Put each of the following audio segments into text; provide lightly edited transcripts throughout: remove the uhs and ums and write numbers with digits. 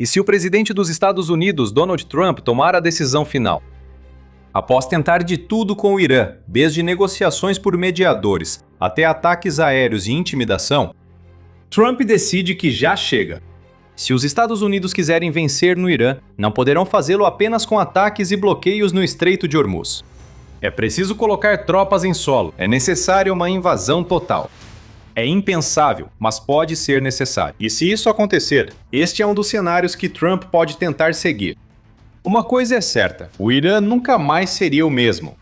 E se o presidente dos Estados Unidos, Donald Trump, tomar a decisão final? Após tentar de tudo com o Irã, desde negociações por mediadores até ataques aéreos e intimidação, Trump decide que já chega. Se os Estados Unidos quiserem vencer no Irã, não poderão fazê-lo apenas com ataques e bloqueios no Estreito de Hormuz. É preciso colocar tropas em solo, é necessária uma invasão total. É impensável, mas pode ser necessário. E se isso acontecer, este é um dos cenários que Trump pode tentar seguir. Uma coisa é certa, o Irã nunca mais seria o mesmo.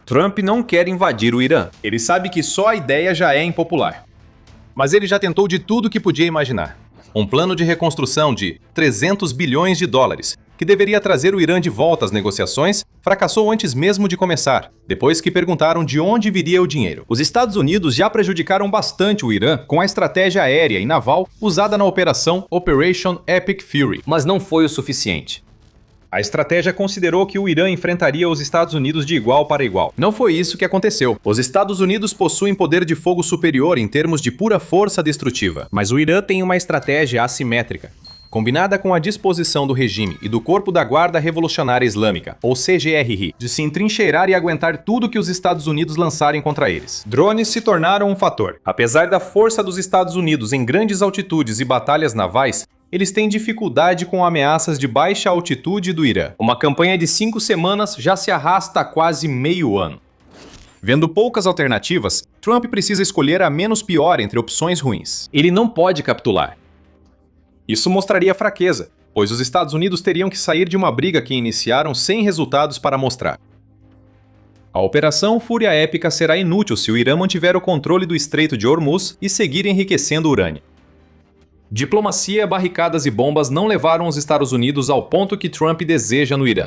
Trump não quer invadir o Irã, ele sabe que só a ideia já é impopular. Mas ele já tentou de tudo que podia imaginar. Um plano de reconstrução de 300 bilhões de dólares, que deveria trazer o Irã de volta às negociações, fracassou antes mesmo de começar, depois que perguntaram de onde viria o dinheiro. Os Estados Unidos já prejudicaram bastante o Irã com a estratégia aérea e naval usada na operação Operation Epic Fury, mas não foi o suficiente. A estratégia considerou que o Irã enfrentaria os Estados Unidos de igual para igual. Não foi isso que aconteceu. Os Estados Unidos possuem poder de fogo superior em termos de pura força destrutiva, mas o Irã tem uma estratégia assimétrica. Combinada com a disposição do regime e do Corpo da Guarda Revolucionária Islâmica, ou CGRI, de se entrincheirar e aguentar tudo que os Estados Unidos lançarem contra eles. Drones se tornaram um fator. Apesar da força dos Estados Unidos em grandes altitudes e batalhas navais, eles têm dificuldade com ameaças de baixa altitude do Irã. Uma campanha de 5 semanas já se arrasta há quase meio ano. Vendo poucas alternativas, Trump precisa escolher a menos pior entre opções ruins. Ele não pode capitular. Isso mostraria fraqueza, pois os Estados Unidos teriam que sair de uma briga que iniciaram sem resultados para mostrar. A Operação Fúria Épica será inútil se o Irã mantiver o controle do Estreito de Hormuz e seguir enriquecendo urânio. Diplomacia, barricadas e bombas não levaram os Estados Unidos ao ponto que Trump deseja no Irã.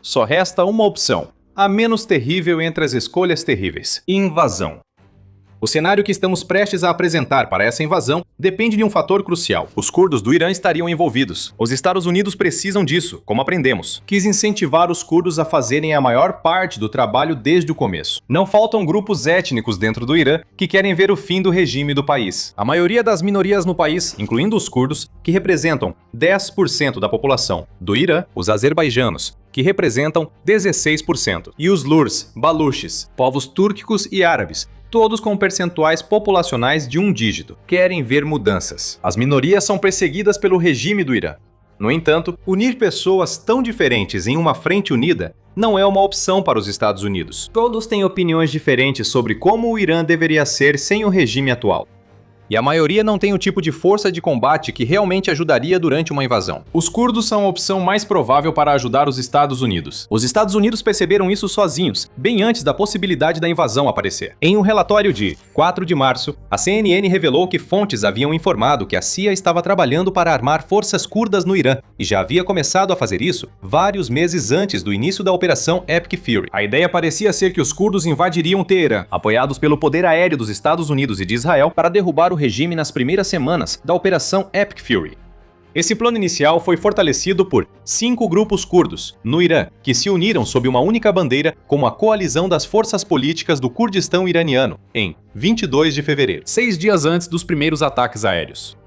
Só resta uma opção, a menos terrível entre as escolhas terríveis: invasão. O cenário que estamos prestes a apresentar para essa invasão depende de um fator crucial. Os curdos do Irã estariam envolvidos. Os Estados Unidos precisam disso, como aprendemos. Quis incentivar os curdos a fazerem a maior parte do trabalho desde o começo. Não faltam grupos étnicos dentro do Irã que querem ver o fim do regime do país. A maioria das minorias no país, incluindo os curdos, que representam 10% da população do Irã, os azerbaijanos, que representam 16%, e os Lurs, Baluches, povos túrquicos e árabes, todos com percentuais populacionais de um dígito, querem ver mudanças. As minorias são perseguidas pelo regime do Irã. No entanto, unir pessoas tão diferentes em uma frente unida não é uma opção para os Estados Unidos. Todos têm opiniões diferentes sobre como o Irã deveria ser sem o regime atual. E a maioria não tem o tipo de força de combate que realmente ajudaria durante uma invasão. Os curdos são a opção mais provável para ajudar os Estados Unidos. Os Estados Unidos perceberam isso sozinhos, bem antes da possibilidade da invasão aparecer. Em um relatório de 4 de março, a CNN revelou que fontes haviam informado que a CIA estava trabalhando para armar forças curdas no Irã, e já havia começado a fazer isso vários meses antes do início da Operação Epic Fury. A ideia parecia ser que os curdos invadiriam Teherã, apoiados pelo poder aéreo dos Estados Unidos e de Israel, para derrubar o regime nas primeiras semanas da Operação Epic Fury. Esse plano inicial foi fortalecido por 5 grupos curdos, no Irã, que se uniram sob uma única bandeira como a Coalizão das Forças Políticas do Kurdistão Iraniano, em 22 de fevereiro, 6 dias antes dos primeiros ataques aéreos.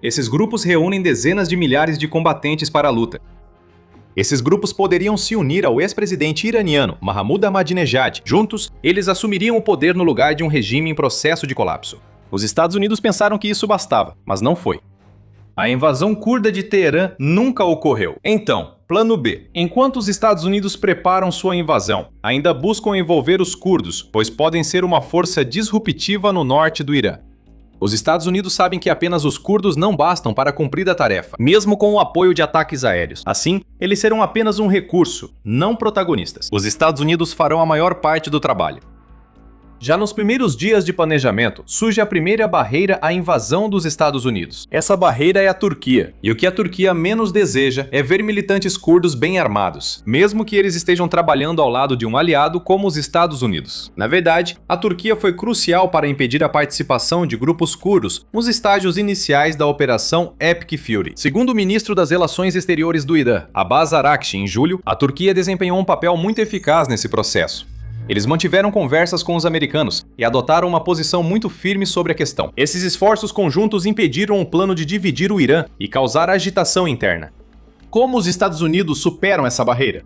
Esses grupos reúnem dezenas de milhares de combatentes para a luta. Esses grupos poderiam se unir ao ex-presidente iraniano Mahmoud Ahmadinejad. Juntos, eles assumiriam o poder no lugar de um regime em processo de colapso. Os Estados Unidos pensaram que isso bastava, mas não foi. A invasão curda de Teherã nunca ocorreu. Então, plano B. Enquanto os Estados Unidos preparam sua invasão, ainda buscam envolver os curdos, pois podem ser uma força disruptiva no norte do Irã. Os Estados Unidos sabem que apenas os curdos não bastam para cumprir a tarefa, mesmo com o apoio de ataques aéreos. Assim, eles serão apenas um recurso, não protagonistas. Os Estados Unidos farão a maior parte do trabalho. Já nos primeiros dias de planejamento, surge a primeira barreira à invasão dos Estados Unidos. Essa barreira é a Turquia, e o que a Turquia menos deseja é ver militantes curdos bem armados, mesmo que eles estejam trabalhando ao lado de um aliado como os Estados Unidos. Na verdade, a Turquia foi crucial para impedir a participação de grupos curdos nos estágios iniciais da Operação Epic Fury. Segundo o ministro das Relações Exteriores do Irã, Abbas Araghchi, em julho, a Turquia desempenhou um papel muito eficaz nesse processo. Eles mantiveram conversas com os americanos e adotaram uma posição muito firme sobre a questão. Esses esforços conjuntos impediram um plano de dividir o Irã e causar agitação interna. Como os Estados Unidos superam essa barreira?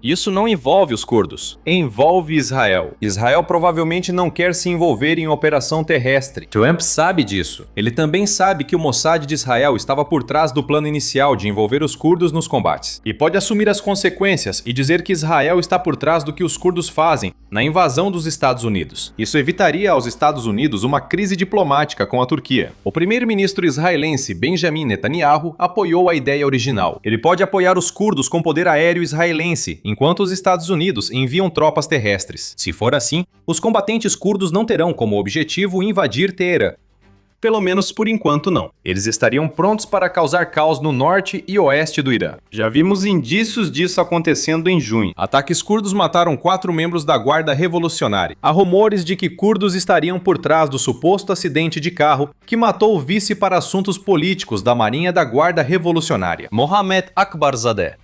Isso não envolve os curdos, envolve Israel. Israel provavelmente não quer se envolver em operação terrestre. Trump sabe disso. Ele também sabe que o Mossad de Israel estava por trás do plano inicial de envolver os curdos nos combates. E pode assumir as consequências e dizer que Israel está por trás do que os curdos fazem na invasão dos Estados Unidos. Isso evitaria aos Estados Unidos uma crise diplomática com a Turquia. O primeiro-ministro israelense Benjamin Netanyahu apoiou a ideia original. Ele pode apoiar os curdos com poder aéreo israelense, enquanto os Estados Unidos enviam tropas terrestres. Se for assim, os combatentes curdos não terão como objetivo invadir Teherã. Pelo menos por enquanto não. Eles estariam prontos para causar caos no norte e oeste do Irã. Já vimos indícios disso acontecendo em junho. Ataques curdos mataram 4 membros da Guarda Revolucionária. Há rumores de que curdos estariam por trás do suposto acidente de carro que matou o vice para assuntos políticos da Marinha da Guarda Revolucionária, Mohammad Akbarzadeh.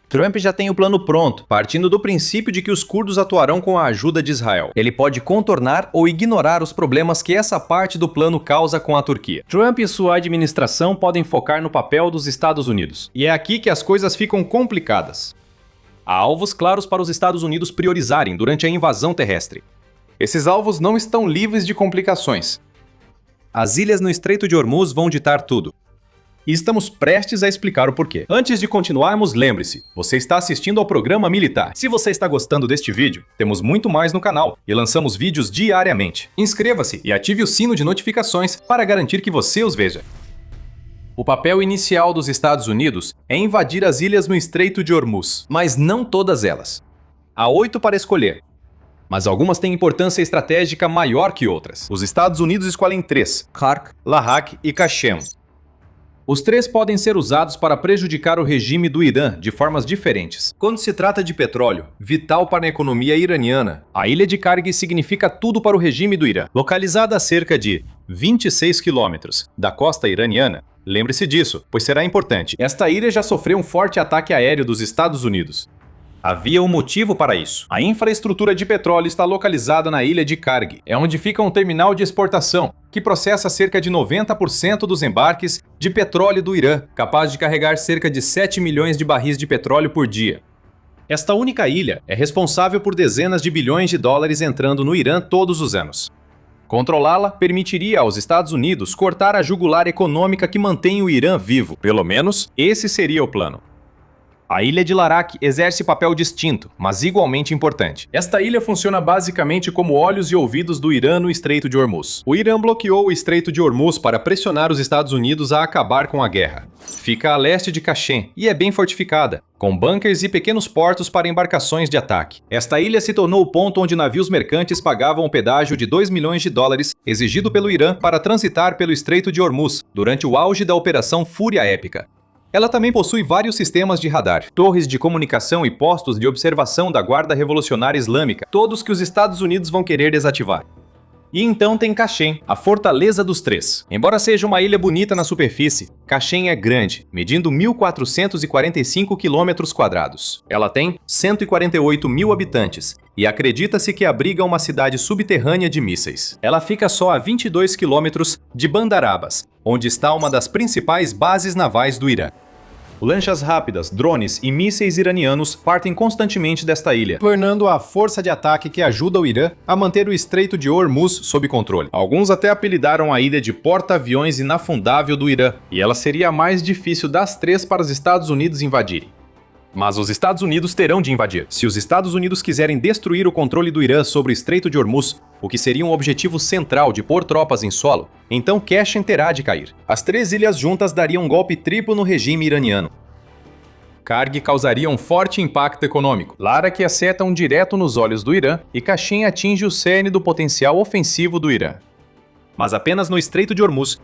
Trump já tem o plano pronto, partindo do princípio de que os curdos atuarão com a ajuda de Israel. Ele pode contornar ou ignorar os problemas que essa parte do plano causa com a Turquia. Trump e sua administração podem focar no papel dos Estados Unidos. E é aqui que as coisas ficam complicadas. Há alvos claros para os Estados Unidos priorizarem durante a invasão terrestre. Esses alvos não estão livres de complicações. As ilhas no Estreito de Hormuz vão ditar tudo. E estamos prestes a explicar o porquê. Antes de continuarmos, lembre-se, você está assistindo ao programa militar. Se você está gostando deste vídeo, temos muito mais no canal e lançamos vídeos diariamente. Inscreva-se e ative o sino de notificações para garantir que você os veja. O papel inicial dos Estados Unidos é invadir as ilhas no Estreito de Hormuz, mas não todas elas. Há 8 para escolher. Mas algumas têm importância estratégica maior que outras. Os Estados Unidos escolhem 3: Kark, Lahak e Qashem. Os 3 podem ser usados para prejudicar o regime do Irã de formas diferentes. Quando se trata de petróleo, vital para a economia iraniana, a ilha de Karg significa tudo para o regime do Irã. Localizada a cerca de 26 quilômetros da costa iraniana, lembre-se disso, pois será importante. Esta ilha já sofreu um forte ataque aéreo dos Estados Unidos. Havia um motivo para isso. A infraestrutura de petróleo está localizada na ilha de Karg. É onde fica um terminal de exportação, que processa cerca de 90% dos embarques de petróleo do Irã, capaz de carregar cerca de 7 milhões de barris de petróleo por dia. Esta única ilha é responsável por dezenas de bilhões de dólares entrando no Irã todos os anos. Controlá-la permitiria aos Estados Unidos cortar a jugular econômica que mantém o Irã vivo. Pelo menos, esse seria o plano. A ilha de Larak exerce papel distinto, mas igualmente importante. Esta ilha funciona basicamente como olhos e ouvidos do Irã no Estreito de Hormuz. O Irã bloqueou o Estreito de Hormuz para pressionar os Estados Unidos a acabar com a guerra. Fica a leste de Qashem e é bem fortificada, com bunkers e pequenos portos para embarcações de ataque. Esta ilha se tornou o ponto onde navios mercantes pagavam um pedágio de 2 milhões de dólares exigido pelo Irã para transitar pelo Estreito de Hormuz, durante o auge da Operação Fúria Épica. Ela também possui vários sistemas de radar, torres de comunicação e postos de observação da Guarda Revolucionária Islâmica, todos que os Estados Unidos vão querer desativar. E então tem Qashem, a Fortaleza dos Três. Embora seja uma ilha bonita na superfície, Qashem é grande, medindo 1.445 km². Ela tem 148 mil habitantes e acredita-se que abriga uma cidade subterrânea de mísseis. Ela fica só a 22 quilômetros de Bandarabas, onde está uma das principais bases navais do Irã. Lanchas rápidas, drones e mísseis iranianos partem constantemente desta ilha, tornando-a a força de ataque que ajuda o Irã a manter o Estreito de Hormuz sob controle. Alguns até apelidaram a ilha de porta-aviões inafundável do Irã, e ela seria a mais difícil das 3 para os Estados Unidos invadirem. Mas os Estados Unidos terão de invadir. Se os Estados Unidos quiserem destruir o controle do Irã sobre o Estreito de Hormuz, o que seria um objetivo central de pôr tropas em solo, então Qashem terá de cair. As 3 ilhas juntas dariam um golpe triplo no regime iraniano. Karg causaria um forte impacto econômico. Larak acertam direto nos olhos do Irã e Qashem atinge o cerne do potencial ofensivo do Irã. Mas apenas no Estreito de Hormuz.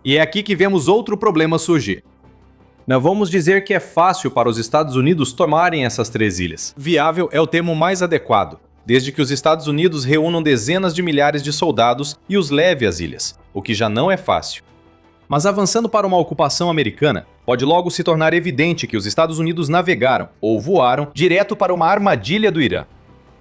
E é aqui que vemos outro problema surgir. Não vamos dizer que é fácil para os Estados Unidos tomarem essas 3 ilhas. Viável é o termo mais adequado, desde que os Estados Unidos reúnam dezenas de milhares de soldados e os leve às ilhas, o que já não é fácil. Mas avançando para uma ocupação americana, pode logo se tornar evidente que os Estados Unidos navegaram, ou voaram, direto para uma armadilha do Irã.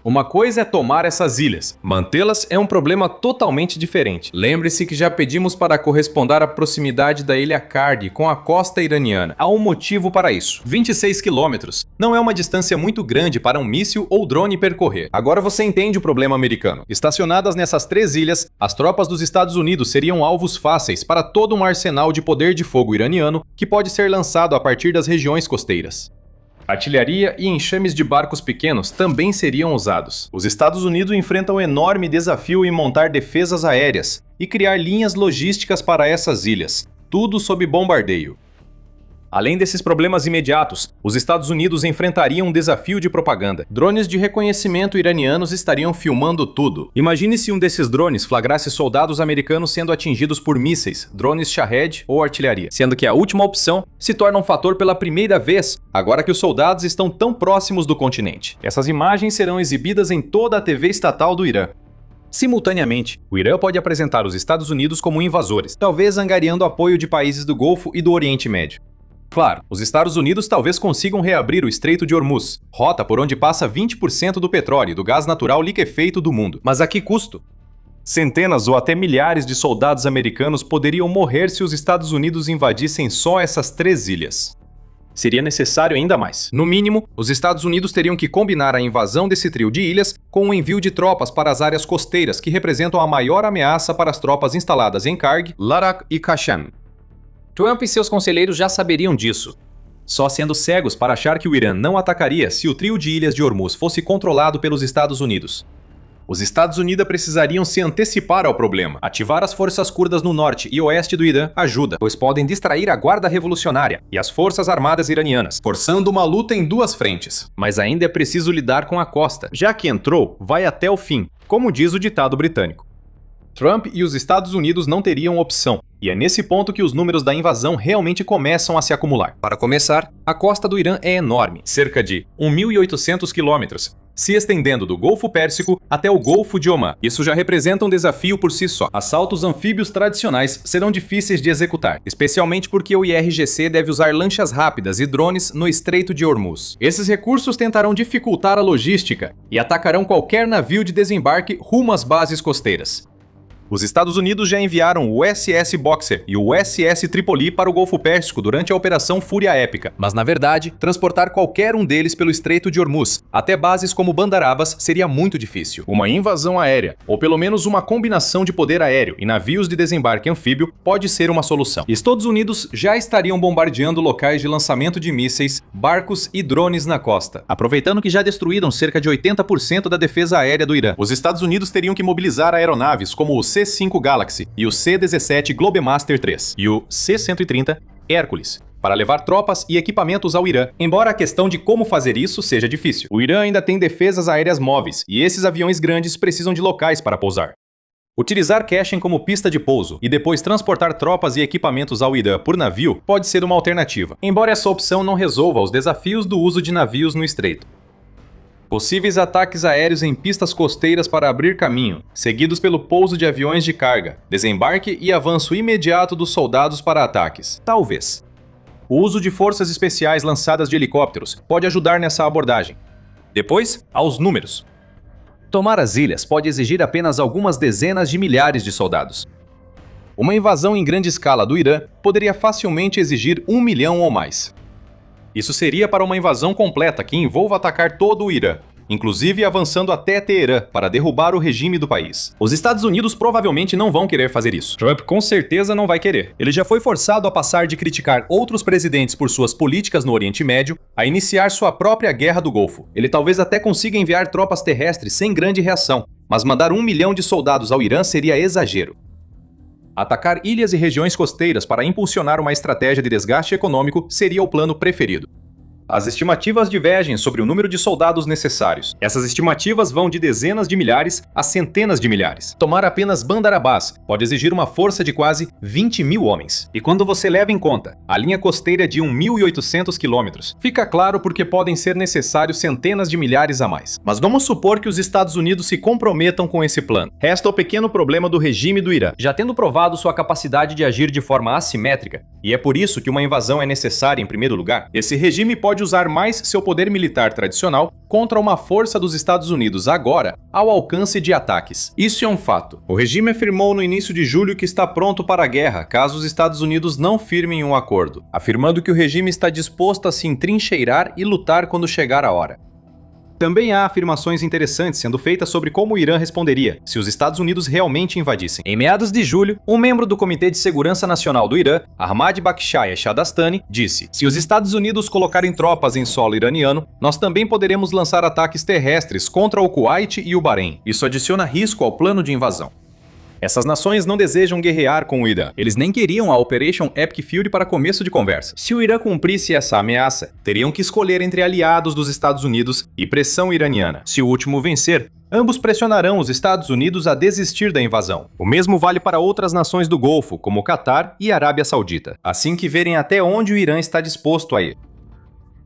Uma coisa é tomar essas ilhas. Mantê-las é um problema totalmente diferente. Lembre-se que já pedimos para corresponder à proximidade da ilha Karg com a costa iraniana. Há um motivo para isso. 26 quilômetros. Não é uma distância muito grande para um míssil ou drone percorrer. Agora você entende o problema americano. Estacionadas nessas 3 ilhas, as tropas dos Estados Unidos seriam alvos fáceis para todo um arsenal de poder de fogo iraniano que pode ser lançado a partir das regiões costeiras. Artilharia e enxames de barcos pequenos também seriam usados. Os Estados Unidos enfrentam um enorme desafio em montar defesas aéreas e criar linhas logísticas para essas ilhas, tudo sob bombardeio. Além desses problemas imediatos, os Estados Unidos enfrentariam um desafio de propaganda. Drones de reconhecimento iranianos estariam filmando tudo. Imagine se um desses drones flagrasse soldados americanos sendo atingidos por mísseis, drones Shahed ou artilharia, sendo que a última opção se torna um fator pela primeira vez, agora que os soldados estão tão próximos do continente. Essas imagens serão exibidas em toda a TV estatal do Irã. Simultaneamente, o Irã pode apresentar os Estados Unidos como invasores, talvez angariando apoio de países do Golfo e do Oriente Médio. Claro, os Estados Unidos talvez consigam reabrir o Estreito de Hormuz, rota por onde passa 20% do petróleo e do gás natural liquefeito do mundo. Mas a que custo? Centenas ou até milhares de soldados americanos poderiam morrer se os Estados Unidos invadissem só essas 3 ilhas. Seria necessário ainda mais. No mínimo, os Estados Unidos teriam que combinar a invasão desse trio de ilhas com o envio de tropas para as áreas costeiras que representam a maior ameaça para as tropas instaladas em Karg, Larak e Kashem. Trump e seus conselheiros já saberiam disso, só sendo cegos para achar que o Irã não atacaria se o trio de ilhas de Hormuz fosse controlado pelos Estados Unidos. Os Estados Unidos precisariam se antecipar ao problema. Ativar as forças curdas no norte e oeste do Irã ajuda, pois podem distrair a guarda revolucionária e as forças armadas iranianas, forçando uma luta em 2 frentes. Mas ainda é preciso lidar com a costa. Já que entrou, vai até o fim, como diz o ditado britânico. Trump e os Estados Unidos não teriam opção, e é nesse ponto que os números da invasão realmente começam a se acumular. Para começar, a costa do Irã é enorme, cerca de 1.800 quilômetros, se estendendo do Golfo Pérsico até o Golfo de Omã. Isso já representa um desafio por si só. Assaltos anfíbios tradicionais serão difíceis de executar, especialmente porque o IRGC deve usar lanchas rápidas e drones no Estreito de Hormuz. Esses recursos tentarão dificultar a logística e atacarão qualquer navio de desembarque rumo às bases costeiras. Os Estados Unidos já enviaram o USS Boxer e o USS Tripoli para o Golfo Pérsico durante a Operação Fúria Épica, mas na verdade, transportar qualquer um deles pelo Estreito de Hormuz até bases como Bandar Abbas seria muito difícil. Uma invasão aérea, ou pelo menos uma combinação de poder aéreo e navios de desembarque anfíbio, pode ser uma solução. Estados Unidos já estariam bombardeando locais de lançamento de mísseis, barcos e drones na costa, aproveitando que já destruíram cerca de 80% da defesa aérea do Irã. Os Estados Unidos teriam que mobilizar aeronaves como o C-5 Galaxy e o C-17 Globemaster III e o C-130 Hércules para levar tropas e equipamentos ao Irã, embora a questão de como fazer isso seja difícil. O Irã ainda tem defesas aéreas móveis e esses aviões grandes precisam de locais para pousar. Utilizar Kashem como pista de pouso e depois transportar tropas e equipamentos ao Irã por navio pode ser uma alternativa, embora essa opção não resolva os desafios do uso de navios no estreito. Possíveis ataques aéreos em pistas costeiras para abrir caminho, seguidos pelo pouso de aviões de carga, desembarque e avanço imediato dos soldados para ataques. Talvez. O uso de forças especiais lançadas de helicópteros pode ajudar nessa abordagem. Depois, aos números. Tomar as ilhas pode exigir apenas algumas dezenas de milhares de soldados. Uma invasão em grande escala do Irã poderia facilmente exigir 1 milhão ou mais. Isso seria para uma invasão completa que envolva atacar todo o Irã, inclusive avançando até Teherã para derrubar o regime do país. Os Estados Unidos provavelmente não vão querer fazer isso. Trump com certeza não vai querer. Ele já foi forçado a passar de criticar outros presidentes por suas políticas no Oriente Médio a iniciar sua própria guerra do Golfo. Ele talvez até consiga enviar tropas terrestres sem grande reação, mas mandar 1 milhão de soldados ao Irã seria exagero. Atacar ilhas e regiões costeiras para impulsionar uma estratégia de desgaste econômico seria o plano preferido. As estimativas divergem sobre o número de soldados necessários. Essas estimativas vão de dezenas de milhares a centenas de milhares. Tomar apenas Bandar Abbas pode exigir uma força de quase 20 mil homens. E quando você leva em conta a linha costeira de 1.800 quilômetros, fica claro porque podem ser necessários centenas de milhares a mais. Mas vamos supor que os Estados Unidos se comprometam com esse plano. Resta o pequeno problema do regime do Irã, já tendo provado sua capacidade de agir de forma assimétrica, e é por isso que uma invasão é necessária em primeiro lugar. Esse regime pode pode usar mais seu poder militar tradicional contra uma força dos Estados Unidos agora ao alcance de ataques. Isso é um fato. O regime afirmou no início de julho que está pronto para a guerra caso os Estados Unidos não firmem um acordo, afirmando que o regime está disposto a se entrincheirar e lutar quando chegar a hora. Também há afirmações interessantes sendo feitas sobre como o Irã responderia se os Estados Unidos realmente invadissem. Em meados de julho, um membro do Comitê de Segurança Nacional do Irã, Ahmad Bakhshaya Shadastani, disse: "Se os Estados Unidos colocarem tropas em solo iraniano, nós também poderemos lançar ataques terrestres contra o Kuwait e o Bahrein. Isso adiciona risco ao plano de invasão." Essas nações não desejam guerrear com o Irã. Eles nem queriam a Operation Epic Fury para começo de conversa. Se o Irã cumprisse essa ameaça, teriam que escolher entre aliados dos Estados Unidos e pressão iraniana. Se o último vencer, ambos pressionarão os Estados Unidos a desistir da invasão. O mesmo vale para outras nações do Golfo, como Catar e Arábia Saudita, assim que verem até onde o Irã está disposto a ir.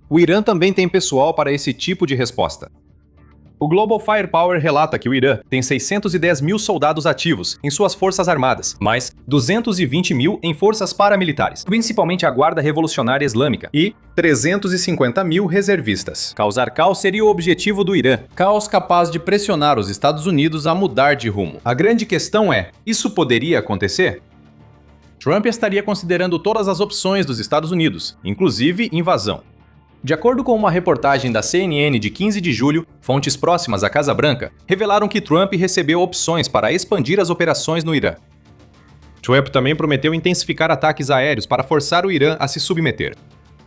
O Irã também tem pessoal para esse tipo de resposta. O Global Firepower relata que o Irã tem 610 mil soldados ativos em suas forças armadas, mais 220 mil em forças paramilitares, principalmente a Guarda Revolucionária Islâmica, e 350 mil reservistas. Causar caos seria o objetivo do Irã, caos capaz de pressionar os Estados Unidos a mudar de rumo. A grande questão é, isso poderia acontecer? Trump estaria considerando todas as opções dos Estados Unidos, inclusive invasão. De acordo com uma reportagem da CNN de 15 de julho, fontes próximas à Casa Branca revelaram que Trump recebeu opções para expandir as operações no Irã. Trump também prometeu intensificar ataques aéreos para forçar o Irã a se submeter.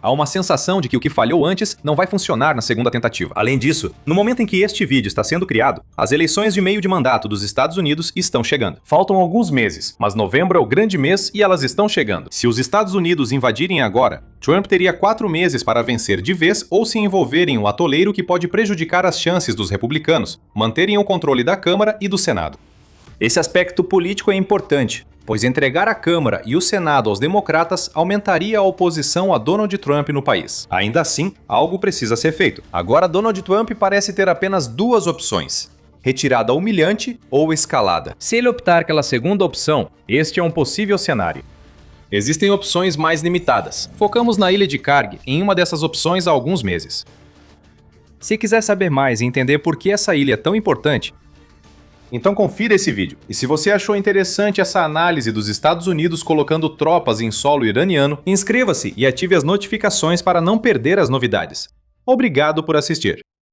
Há uma sensação de que o que falhou antes não vai funcionar na segunda tentativa. Além disso, no momento em que este vídeo está sendo criado, as eleições de meio de mandato dos Estados Unidos estão chegando. Faltam alguns meses, mas novembro é o grande mês e elas estão chegando. Se os Estados Unidos invadirem agora, Trump teria 4 meses para vencer de vez ou se envolver em um atoleiro que pode prejudicar as chances dos republicanos manterem o controle da Câmara e do Senado. Esse aspecto político é importante, pois entregar a Câmara e o Senado aos democratas aumentaria a oposição a Donald Trump no país. Ainda assim, algo precisa ser feito. Agora, Donald Trump parece ter apenas 2 opções: retirada humilhante ou escalada. Se ele optar pela segunda opção, este é um possível cenário. Existem opções mais limitadas. Focamos na ilha de Karg em uma dessas opções há alguns meses. Se quiser saber mais e entender por que essa ilha é tão importante, então confira esse vídeo. E se você achou interessante essa análise dos Estados Unidos colocando tropas em solo iraniano, inscreva-se e ative as notificações para não perder as novidades. Obrigado por assistir.